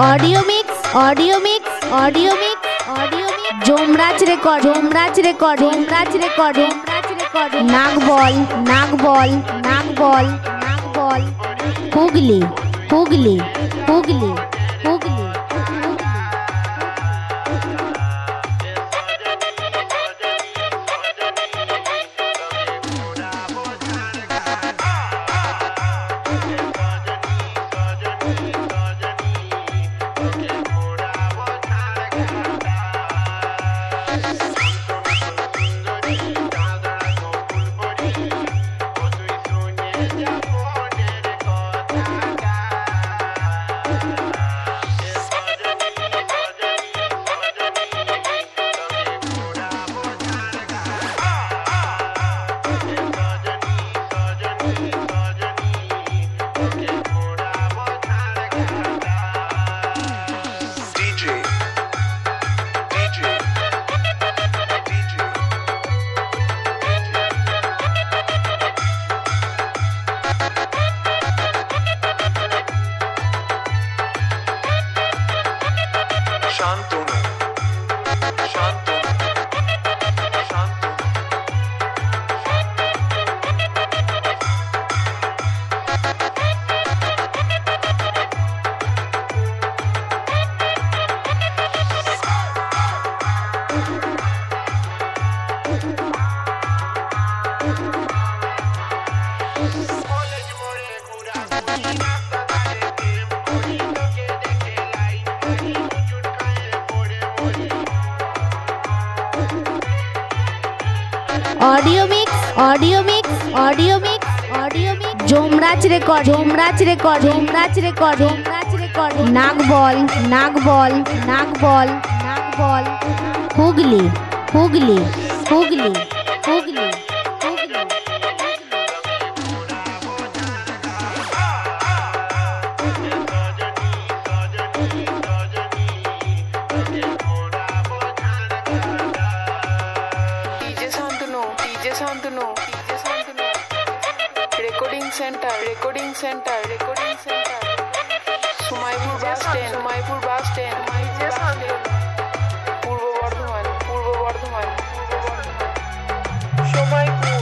Audio mix audio mix audio mix audio mix Jomraj record Jomraj record Jomraj record Jomraj record Nagbal Nagbal Nagbal Nagbal Hooghly Hooghly Hooghly Hooghly audio mix audio mix audio mix audio mix Jomraj record Jomraj record Jomraj record Jomraj record Nagbal Nagbal Nagbal Nagbal Hooghly Hooghly Hooghly Hooghly recording center Sumaipur bus stand Purbo Bardhaman Somaipur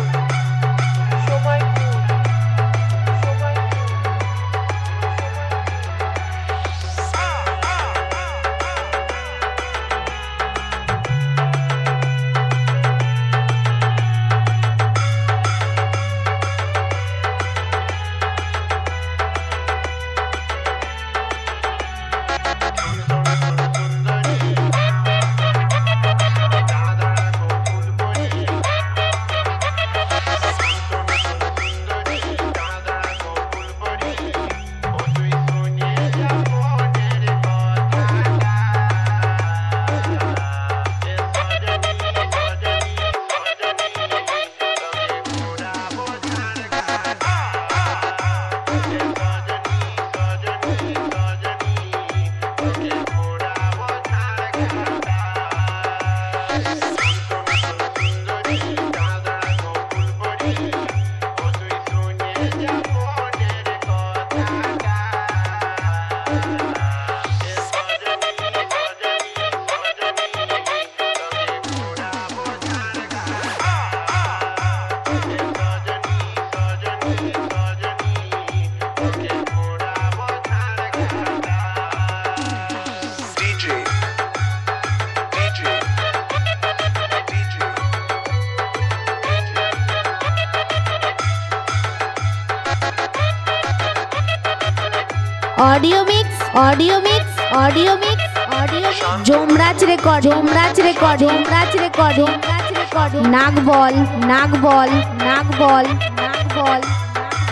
audio mix audio mix audio mix audio Jomraj record Jomraj record Jomraj record Jomraj record Nagbal Nagbal Nagbal Nagbal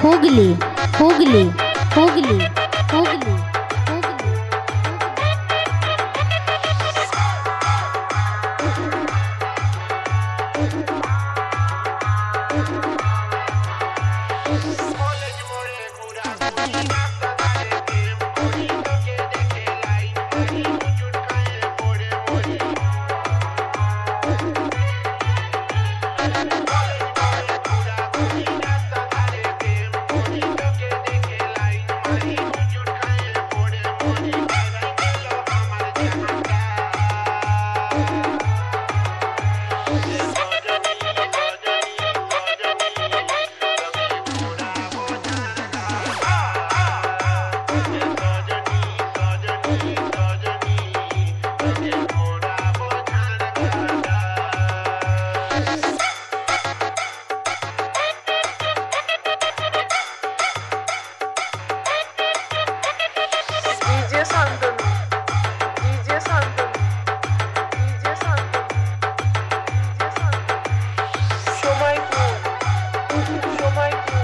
Hooghly Hooghly Hooghly Hooghly DJ Santanu, DJ Santanu, DJ Santanu, DJ Santanu. Shomaipur, Shomaipur,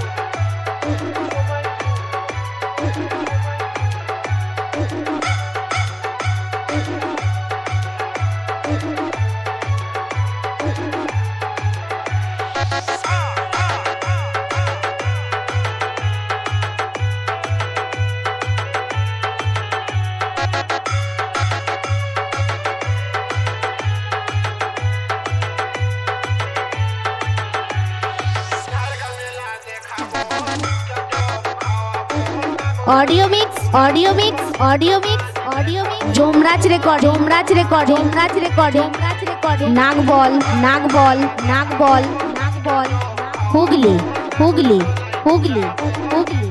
audio mix audio mix audio mix audio mix Jomraj record Jomraj record Jomraj record Jomraj record Nagbal Nagbal Nagbal Nagbal Hooghly Hooghly Hooghly Hooghly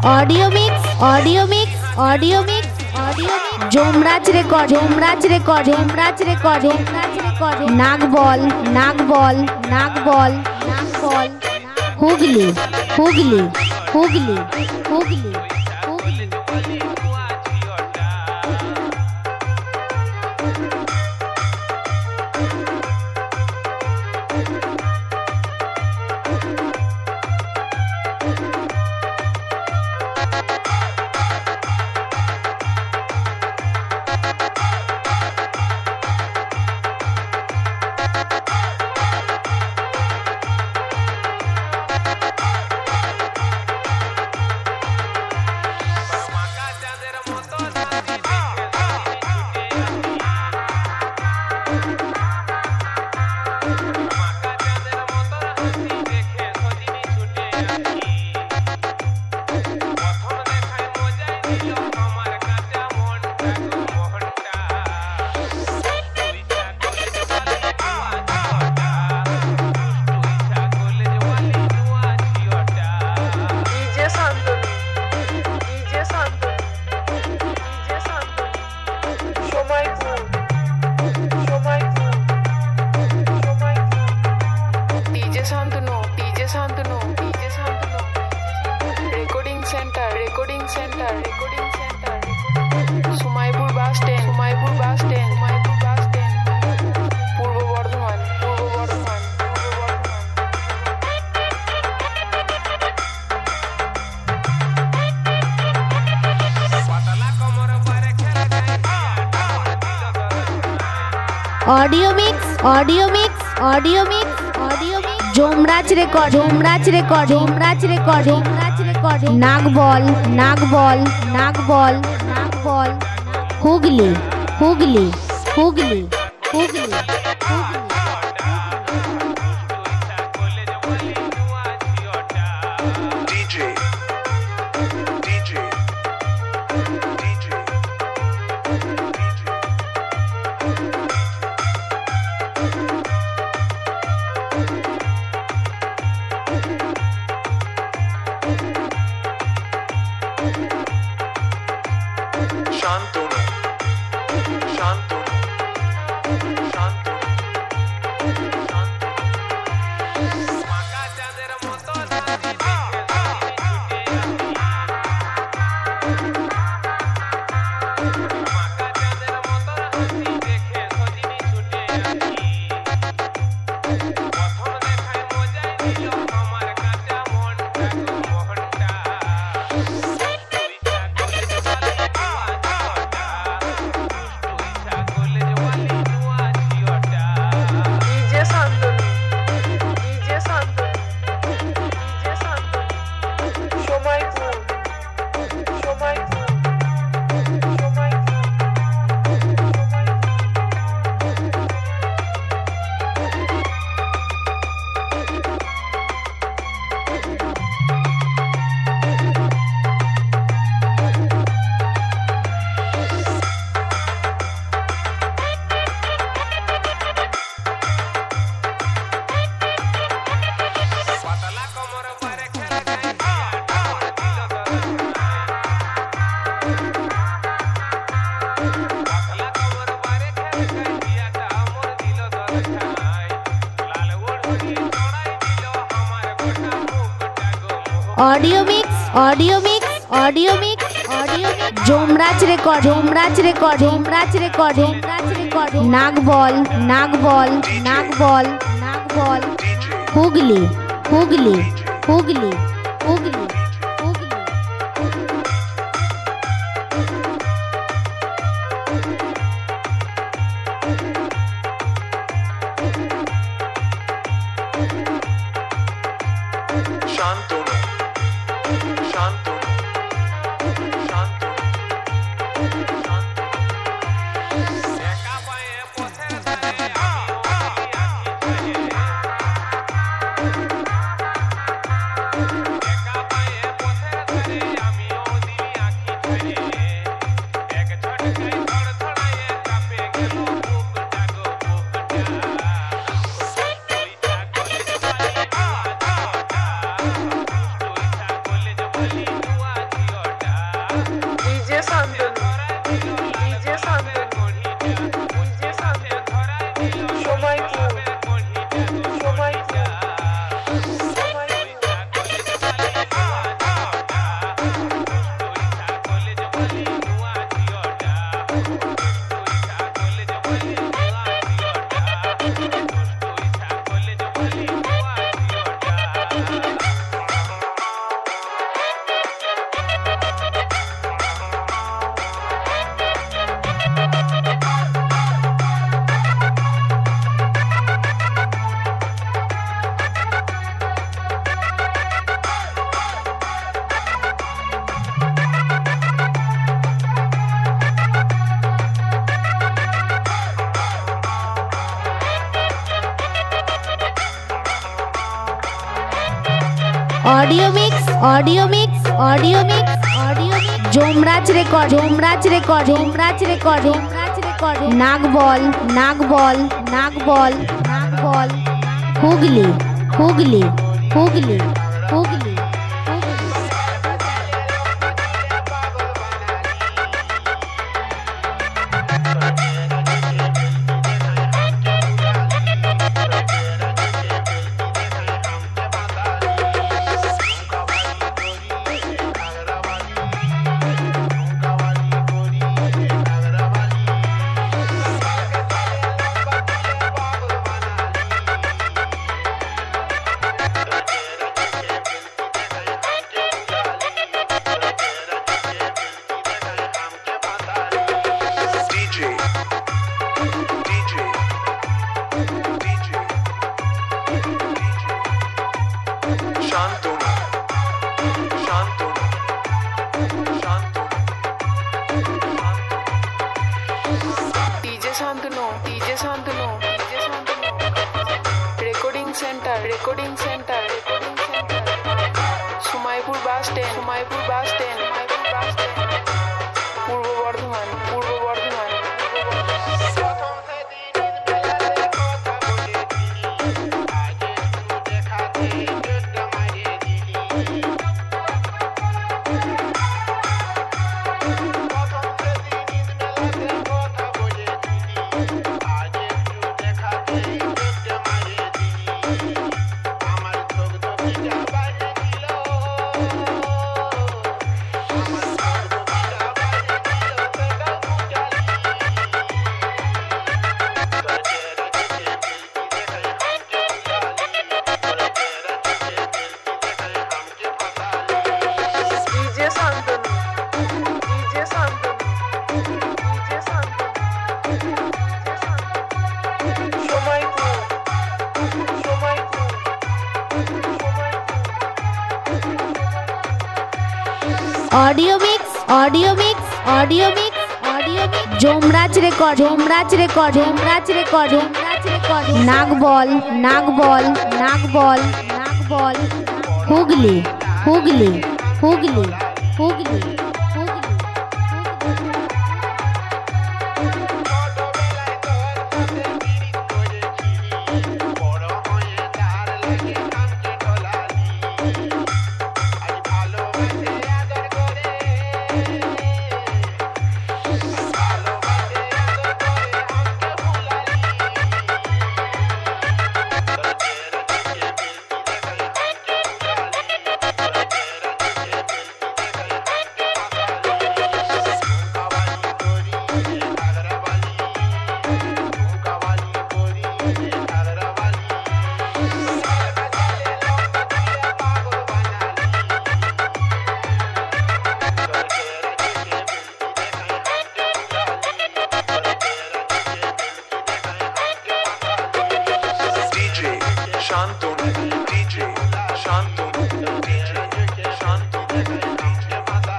audio mix audio mix audio mix audio mix Jomraj record Jomraj record Jomraj record Jomraj record Nagbal Nagbal Nagbal Nagbal Hooghly Hooghly Hooghly Hooghly recording center, Sumaipur bus stand, Sumaipur bus stand, Sumaipur bus stand, Purbo Bardhaman, Purbo Bardhaman, Purbo Bardhaman. Audio mix audio mix audio mix audio mix Jomraj record Jomraj record Jomraj record Jomraj record Nagbal Nagbal Nagbal Nagbal Hooghly Hooghly Hooghly Hooghly DJ DJ DJ Shantanu Shantanu audio mix audio mix audio mix audio mix Jomraj record Jomraj record Jomraj record Jomraj record Nagbal Nagbal Nagbal Nagbal Hooghly Hooghly Hooghly Hooghly Hooghly Shantanu Shantanu audio mix audio mix audio mix audio mix Jomraj record Jomraj record Jomraj record Jomraj record Nagbal Nagbal Nagbal Nagbal Hooghly Hooghly Hooghly Hooghly Shantunu. Shantunu. Shantunu. DJ Shantanu, DJ Shantanu, DJ Shantanu. Recording center, recording center, recording center. Sumaipur bus stand, Sumaipur bus stand, Sumaipur bus stand. Purba Bardhaman, Purba Bardhaman, Purba Bardhaman. DJ Shantanu, DJ Shantanu, DJ Shantanu, Sumaipur, Sumaipur, audio mix audio mix audio mix audio mix Jomraj record Jomraj record Jomraj record Jomraj record Nagbal Nagbal Nagbal Nagbal Hooghly Hooghly Hooghly Hooghly DJ Shantunu. DJ Shantunu. DJ Shantunu.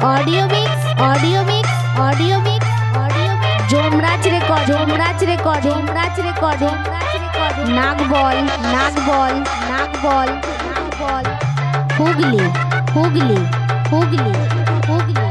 Audio mix audio mix audio mix audio mix Jomraj record Jomraj record Jomraj record Jomraj record Nagbal Nagbal Nagbal Nagbal Hooghly Hooghly Hooghly Hooghly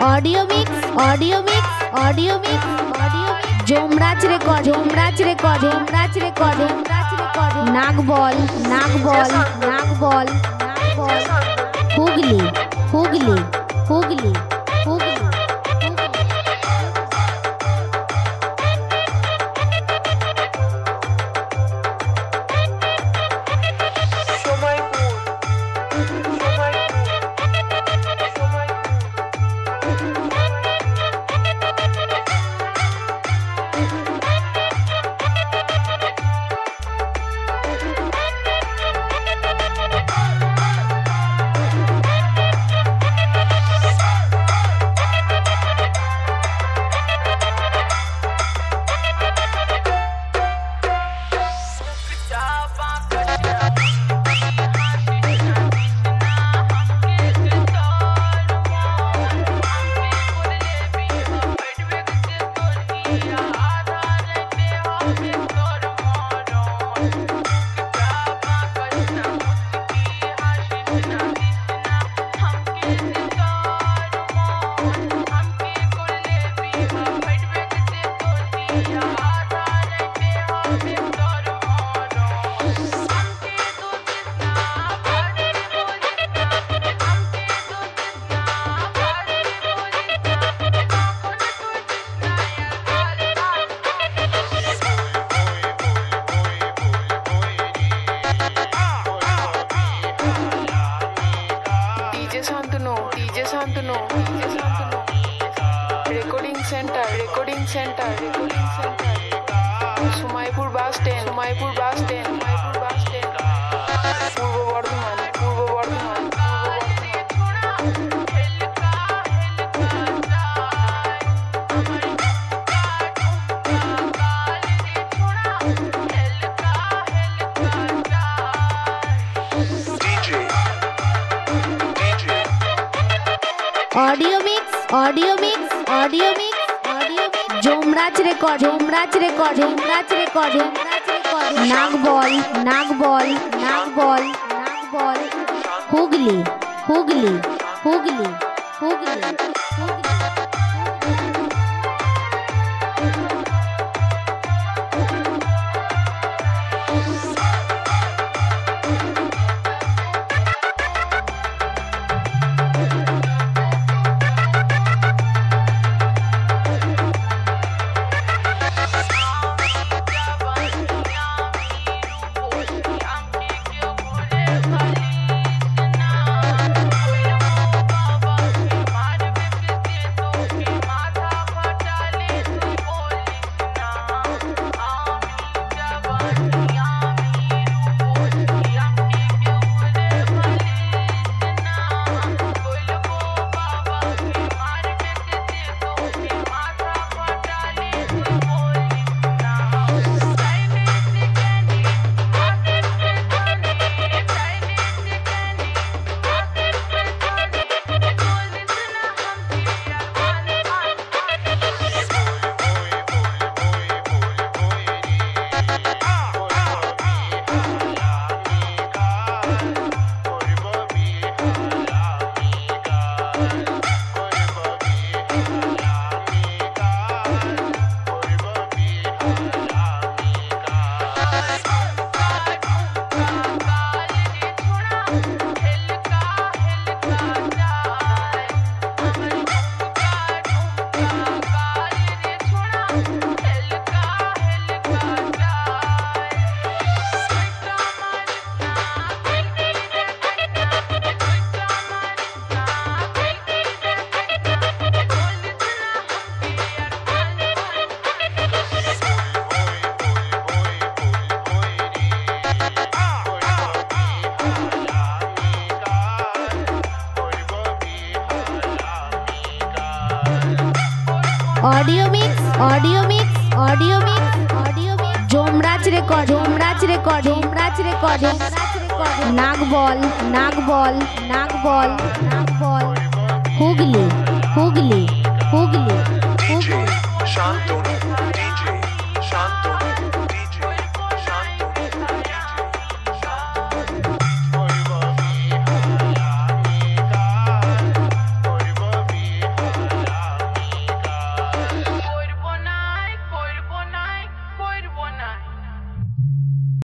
audio mix audio mix audio mix audio mix Jomraj record Jomraj record Jomraj record Jomraj record Nagbal Nagbal Nagbal Nagbal Hooghly Hooghly Hooghly Hooghly centre Sumaipur bus stand Purba Bardhaman DJ audio mix Jomraj record Nagbal Hooghly audio mix Jomraj record Nagbal Hooghly